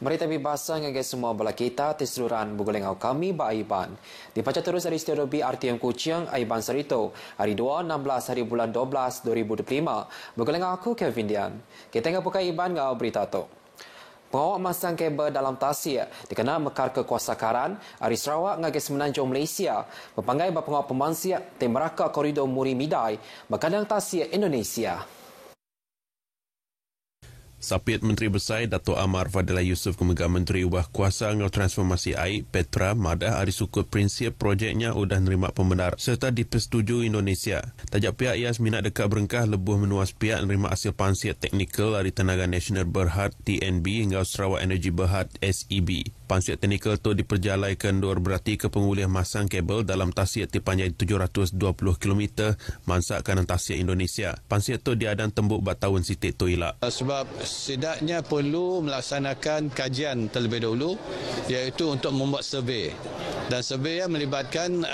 Merita bibasa ngagai semua bala kita tiseluran bugolengau kami ba Aiban. Dipaca terus dari studio B RTM Kuching Aiban Sarito hari 2-16 hari bulan 12 2025. Bugolengau aku Kevin Dian. Kita tengah buka Aiban ngau berita tu. Pengawak masang kabel dalam tasik dikena mekar kekuasakaran Ari Sarawak ngagai semenanjung Malaysia. Pepanggai pengawak pemansiak tim Meraka koridor Muri Midai berkadang tasik Indonesia. Sapit Menteri Besar Dato' Amar Fadilah Yusof kemegang Menteri Ubah Kuasa ngau Transformasi Air Petra madah hari sukut prinsip projeknya udah nerima pembenar serta dipersetujui Indonesia. Tajak pihak IAS minat dekat berengkah lebuh menuas pihak nerima hasil pansiat teknikal dari Tenaga Nasional Berhad TNB ngau Sarawak Energy Berhad SEB. Pansiat teknikal tu diperjalaikan dua berarti ke penguliah masang kabel dalam tasik dipanjang 720 km mansak kanan tasik Indonesia. Pansiat tu diadang tembuk batahun sitik tu hilak. Sebab setidaknya perlu melaksanakan kajian terlebih dahulu iaitu untuk membuat survey. Dan survey yang melibatkan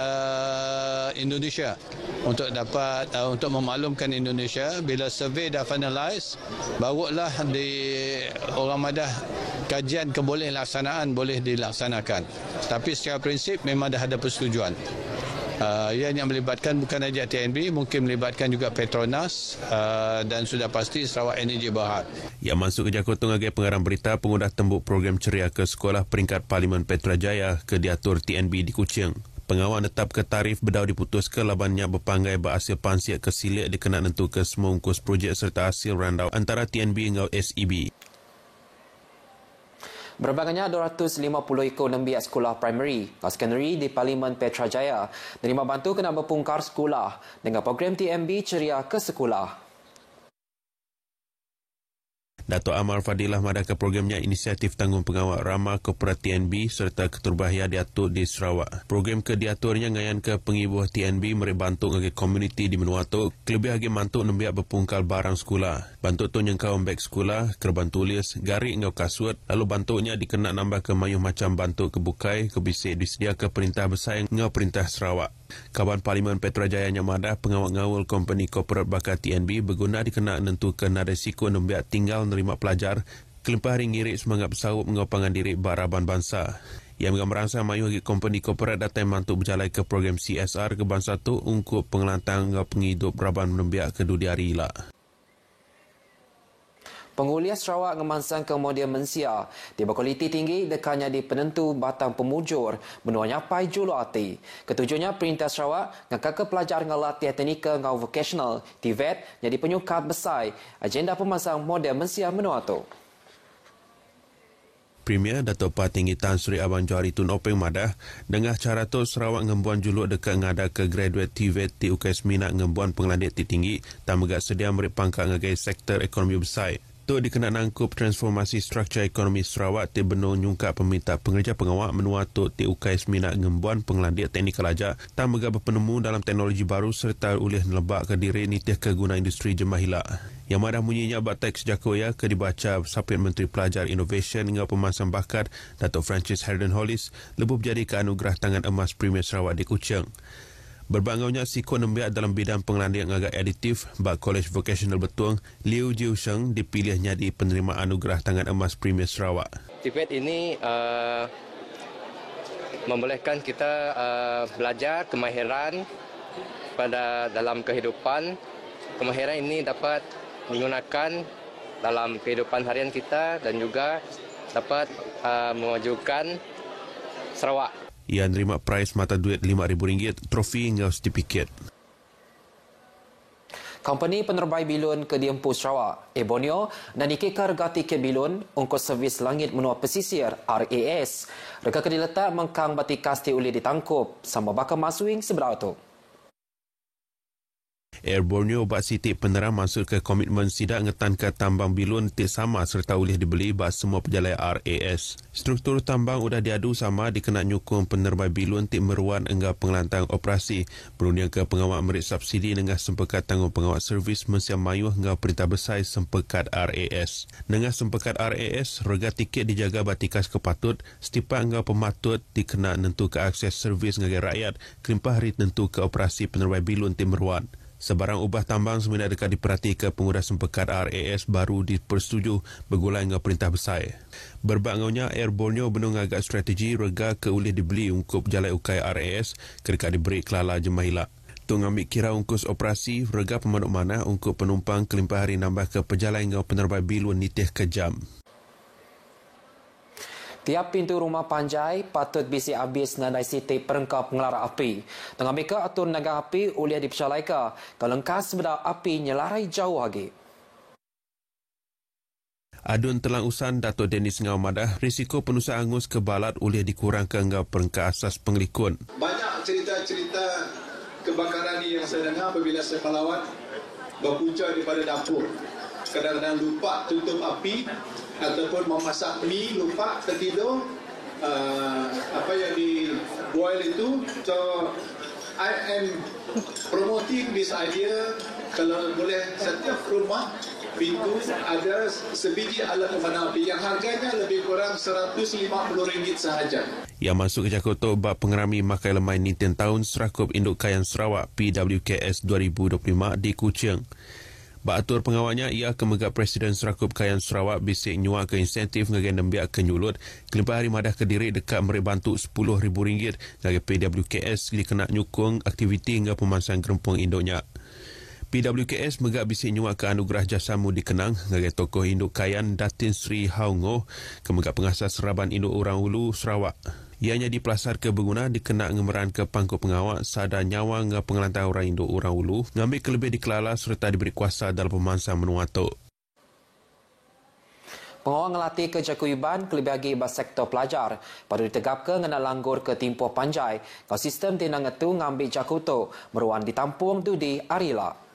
Indonesia untuk dapat untuk memaklumkan Indonesia. Bila survey dah finalize, barulah orang madah kajian kebolehan laksanaan boleh dilaksanakan. Tapi secara prinsip memang dah ada persetujuan. Yang melibatkan bukan saja TNB, mungkin melibatkan juga Petronas dan sudah pasti Sarawak Energy Berhad. Yang masuk ke Jakarta ngagai pengarang berita pengudah tembuk program ceria ke sekolah peringkat Parlimen Petrajaya ke diatur TNB di Kuching. Pengawal tetap ke tarif bedau diputus ke labannya berpanggai berhasil pansiat ke silik dikena nentu ke semua ungkus projek serta hasil randau antara TNB dengan SEB. Berbagainya 250 ekor nembiak sekolah primary dan secondary di Parlimen Petrajaya nerima bantu kena berpungkar sekolah dengan program TNB Ceria ke Sekolah. Dato' Amar Fadilah madah ke programnya inisiatif tanggung pengawal ramah korporat TNB serta keterbahaya diatur di Sarawak. Program ke diaturnya ngayan ke pengibuh TNB mereka bantu ngagi komuniti di Menuatu kelebih lagi mantuk nembiak berpungkal barang sekolah. Bantuk tu nyengkau beg sekolah, kerban tulis, garik ngau kasut, lalu bantuknya dikena nambah ke mayuh macam bantuk kebukai, kebisik disedia ke perintah besar ngau perintah Sarawak. Kawan Parlimen Petrajaya Nyamadah pengawal ngawul kompeni korporat bakat TNB berguna dikena nentukan ada risiko nembiak tinggal nerima pelajar kelempah hari ngirik semangat bersaup mengopangan diri baraban bangsa. Yang merangsa mayu bagi kompeni korporat datang mantuk berjalan ke program CSR ke bangsa tu untuk pengelantang ngau penghidup baraban nembiak ke dudiari lah. Penguliah Sarawak ngemansang ke model mensia di berkualiti tinggi dekatnya di penentu batang pemujur menua nyapai julu ati. Ketujuhnya Perintah Sarawak ngakak ke pelajar ngelatih teknikal ngau vocational TVET jadi penyukat besar agenda pemansang model mensia menua tu. Premier Dato' Patinggi Tan Sri Abang Johari Tun Openg madah dengan cara tu Sarawak ngembuan juluk dekat ngada ke graduate TVET di UKS Minat ngembuan penglandik tinggi tak megak sedia merik pangkat ngagai sektor ekonomi besar. Tu dikena nangkup transformasi struktur ekonomi Sarawak ti benung nyungkap peminta pengerja pengawak menua tu ti UKS Minat ngembuan penglandik teknikal aja tak megak berpenemu dalam teknologi baru serta ulih nelebak ke diri nitih ke guna industri jemah hilak. Yang madah munyinya batek sejakoya ke dibaca Sapit Menteri Pelajar Innovation dengan pemansang bakat Dato' Francis Harden Hollis lebuh jadi ke anugerah tangan emas Premier Sarawak di Kuching. Berbangaunya sikon nembiak dalam bidang penglandian agak aditif bak College Vocational Betuang, Liu Jiu Sheng dipilihnya di penerimaan anugerah tangan emas Premier Sarawak. TVET ini membolehkan kita belajar kemahiran pada dalam kehidupan. Kemahiran ini dapat digunakan dalam kehidupan harian kita dan juga dapat memajukan Sarawak. Ia nerima prize mata duit RM5,000, trofi hingga sertifikat. Company penerbai bilun ke Diempu Sarawak, Borneo dan ikikar gati ke bilun ungkos servis langit menua pesisir RAS. Reka kediletak mengkang batikas ti uli ditangkup sama bakal masuing seberau tu. Air Borneo bak sitik penerang masuk ke komitmen sidak ngetan ke tambang bilun tik sama serta ulih dibeli bak semua pejalai RAS. Struktur tambang udah diadu sama dikena nyukung penerbai bilun tik meruan enggak pengelantang operasi. Berunding ke pengawal merik subsidi dengan sempekat tanggung pengawal servis Mensia Mayuh enggak perintah besar sempekat RAS. Dengan sempekat RAS, rega tiket dijaga batikas kepatut, setiap enggak pematut dikena nentu ke akses servis ngagai rakyat, kelimpah hari tentu ke operasi penerbai bilun tik meruan. Sebarang ubah tambang seminat dekat diperhati ke pengurusan sempekat RAS baru dipersetuju bergulai dengan perintah besar. Berbangaunya Air Borneo benung agak strategi rega ke boleh dibeli ungkup jalai ukai RAS kedekat diberi kelala jemahilah. Tung ambil kira ungkus operasi rega pemandu mana ungkup penumpang kelimpah hari nambah ke pejalan dengan penerbang bilun nitih ke jam. Tiap pintu rumah panjai patut bisi habis nandai siti perengkap pengelara api. Tengah mereka atur naga api uliah dipercalaika kalau engkas sebeda api nyelarai jauh lagi. Adun telang usan Dato' Dennis Ngau Madah, risiko penusa angus ke balat uliah dikurangkan ngau perengka asas pengelikun. Banyak cerita-cerita kebakaran ini yang saya dengar apabila saya melawat berpunca daripada dapur. Kadang-kadang lupa tutup api ataupun memasak mi lupa tertidur apa yang di boil itu. So I am promoting this idea kalau boleh setiap rumah pintu ada sebiji alat pemadam api yang harganya lebih kurang RM150 sahaja. Yang masuk ke Jakarta bab pengerami makai lemai Ninten tahun Serakup Induk Kayan Sarawak PWKS 2025 di Kuching. Baatur pengawalnya ia kemegak Presiden Serakup Kayan Sarawak bisik nyuak ke insentif ngagai nembiak ke nyulut kelimpah hari madah Kediri dekat meri bantu RM10,000 ngagai PWKS dikena nyukung aktiviti hingga pemansang gerempung induknya. PWKS megak bisik nyuak ke anugerah jasamu dikenang ngagai tokoh induk Kayan Datin Sri Haungo kemegak pengasas Seraban Induk Orang Ulu Sarawak. Ianya dipelasar ke berguna dikena ngemeran ke pangkut pengawal sada nyawa nge pengelantar orang Induk Orang Ulu ngambil kelebih dikelala serta diberi kuasa dalam pemansang menuatuk. Pengawal ngelatih ke Jakuyuban kelebih lagi bas sektor pelajar pada ditegap ke ngena langgur ke Timpoh Panjai kau sistem tinang ngetu ngambil Jakuto meruan ditampung tu di Arila.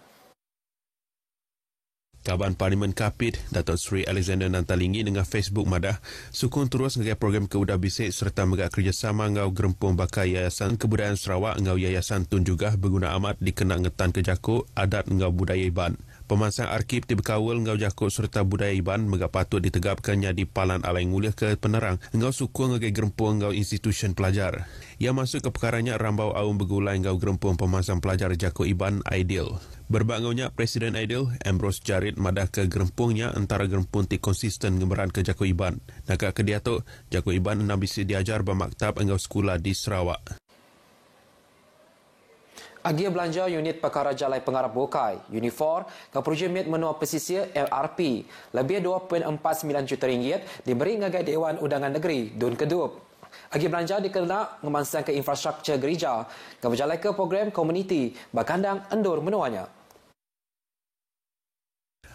Kaban Parlimen Kapit, Datuk Seri Alexander Nantalingi dengan Facebook Madah, sukung terus ngagai program keudah bisik serta megak kerjasama ngau gerempung bakal Yayasan Kebudayaan Sarawak ngau Yayasan Tun juga berguna amat dikena ngetan ke Jakut adat ngau budaya Iban. Pemansang arkib di Bekawal ngau Jakut serta budaya Iban megak patut ditegapkannya di Palan Alai Nguliah ke Penerang ngau sukung ngagai gerempung ngau institusi pelajar. Ia masuk ke perkaranya rambau aum bergulai ngau gerempung pemansang pelajar Jakut Iban Ideal. Berbangaunya Presiden Ideal, Ambrose Jared madah ke gerempungnya antara gerempung ti konsisten ngemeran ke Jakut Iban. Nakak ke dia tu, Jakut Iban enam bisi diajar bermaktab engau sekolah di Sarawak. Agia belanja unit perkara jalai pengarap Bokai, Unifor, ke projek menua pesisir LRP, lebih RM2.49 juta diberi ngagai Dewan Undangan Negeri, Dun Kedup. Agia belanja dikena ngemansang ke infrastruktur gereja, ke berjalai ke program komuniti, bakandang endur menuanya.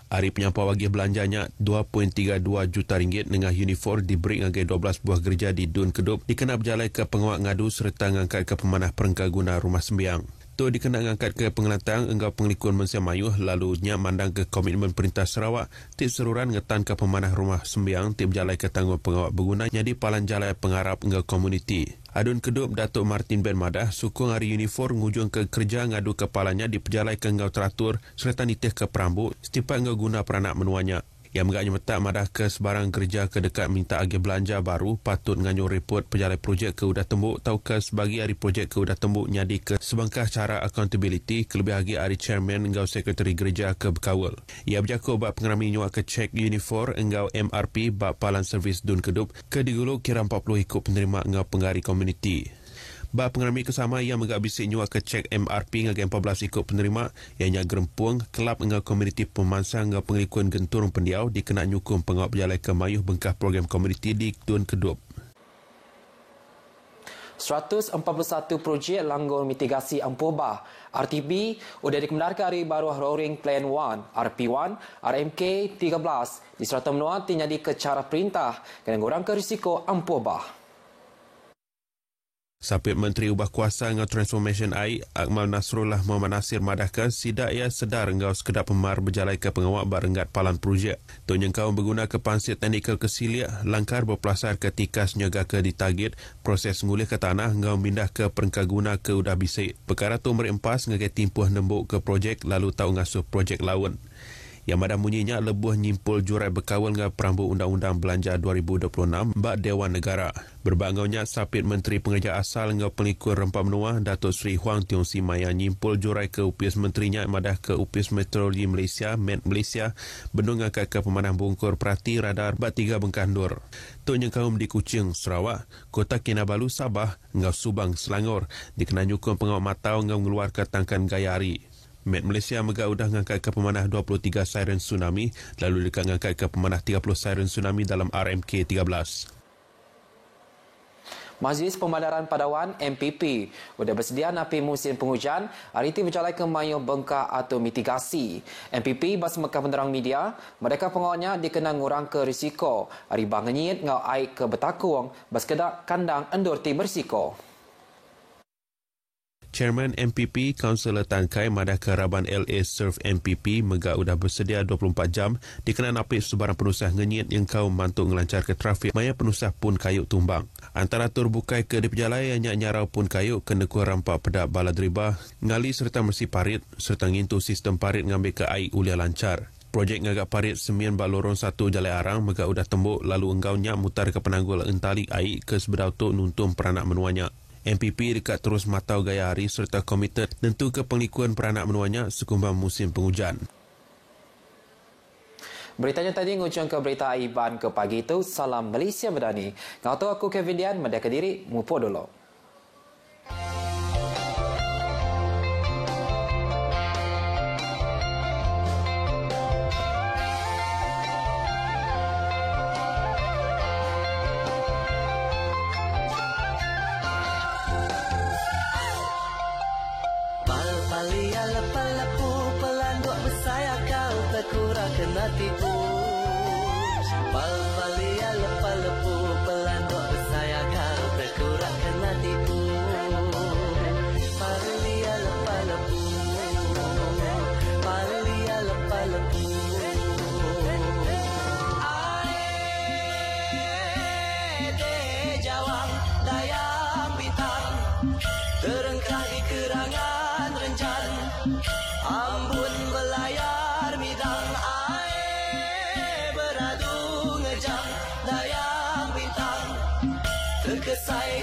Hari penyampau agia belanjanya RM2.32 juta dengan Unifor diberi ngagai 12 buah gereja di Dun Kedup dikena berjalai ke pengawal ngadu serta ngangkat ke pemanah perengka guna rumah sembiang. Tu dikena ngangkat ke pengelantang enggau pengelikun Mensia Mayuh lalunya mandang ke komitmen Perintah Sarawak tip seruran ngetan ke pemanah rumah sembiang tip jalai ke tanggung pengawal berguna jadi palan jalai pengarap enggau komuniti. Adun Kedup Datuk Martin Ben Madah sukung hari Unifor ngujung ke kerja ngadu kepalanya di pejalai ke enggau teratur serta nitih ke perambu setiap enggau guna peranak menuanya. Yang megaknya metak madah ke sebarang gereja ke dekat minta agi belanja baru patut nganyur report pejalai projek ke udah tembuk tau ke sebagai hari projek ke udah tembuk nyadi ke sebangkah cara accountability kelebih lagi hari chairman engau sekretari gereja ke Bekawal. Ia berjaku bab pengerami nyuak ke cek Unifor engau MRP bab palan servis Dun Kedup ke diguluk kira 40 ikut penerima engau penggari komuniti. Bab pengerami kesama yang megak bisik nyuak ke cek MRP ngagai 14 ikut penerima ianya gerempung kelab engau komuniti pemansang engau pengelikun genturung pendiau dikena nyukung pengawal berjalai ke Mayuh bengkah program komuniti di Dun Kedup. 141 projek langgur mitigasi ampuh bah RTB sudah dikebenarkan hari baru Roaring Plan 1 RP1 RMK 13 di serata menua tinyadi ke cara perintah kena ngurang ke risiko ampuh bah. Sapit Menteri Ubah Kuasa ngau Transformation AI Akmal Nasrullah Muhammad Nasir madahkan sidak ia sedar ngau sekedar pemar berjalai ke pengawal barenggat palan projek. Tun Jengkau berguna ke pansit teknikal kesilia langkar berpelasar ke tikas nyaga ke ditarget proses ngulih ke tanah ngau mindah ke perengka guna ke udah bisik. Perkara tu merempas ngagai timpuh nembuk ke projek lalu tau ngasuh projek lawan. Yang madah munyinya lebuh nyimpul jurai berkawal dengan perambut Undang-Undang Belanja 2026 bak Dewan Negara. Berbangaunya sapit Menteri Pengerja Asal dengan pelikur Rempah Menua Datuk Seri Huang Tiong Simaya nyimpul jurai ke upis menterinya madah ke upis Meteorologi Malaysia Met Malaysia bendung ngangkat ke pemanah bungkur perhati radar bak 3 Bengkandur. Tok Nyengkaum di Kuching, Sarawak, Kota Kinabalu, Sabah, ngau Subang, Selangor dikenal nyukun pengawal matau ngau mengeluarkan tangkan gayari. Met Malaysia megak udah ngangkat ke pemanah 23 siren tsunami lalu dekat ngangkat ke pemanah 30 siren tsunami dalam RMK 13. Majlis Pemandaran Padawan MPP sudah bersedia napi musim penghujan hari ini berjalan ke mayu bengkak atau mitigasi. MPP bas Mekah penerang media, mereka pengawalnya dikenal ngurang ke risiko hari bangenyit ngau air ke betakung bas kedak kandang endur ti bersiko. Chairman MPP Kaunselor Tan Kai madah ke Raban LA Surf MPP megak udah bersedia 24 jam dikenal napik sebarang penusah ngenyit yang kau mantuk ngelancar ke trafik maya penusah pun kayuk tumbang. Antara tur bukai ke di perjalanan yang nyarau pun kayuk kena kuah rampak pedak bala deribah ngali serta mersi parit serta ngintu sistem parit ngambil ke air ulia lancar. Projek ngagak parit semien bak lorong 1 Jalai Arang megak udah tembuk lalu enggaunya mutar ke penanggul entalik air ke sebedau tu nuntum peranak menuanya. MPP dekat terus matau gaya hari serta komited tentu ke penglikuan peranak menuanya sekumbang musim penghujan. Beritanya tadi ngucung ke berita Aiban ke pagi itu. Salam Malaysia Medani. Kau tahu aku Kevin Dian, Media Kediri, Mupo dulu. Kena tipu Pal-palia lepa-lepu Pelandok bersaya kau terkurang kena tipu Palia lepa-lepu Palia lepa-lepu Ae jawab dayang bintang Terengkah di kerangan rencan Ambun belayar midang dayang bintang terkesai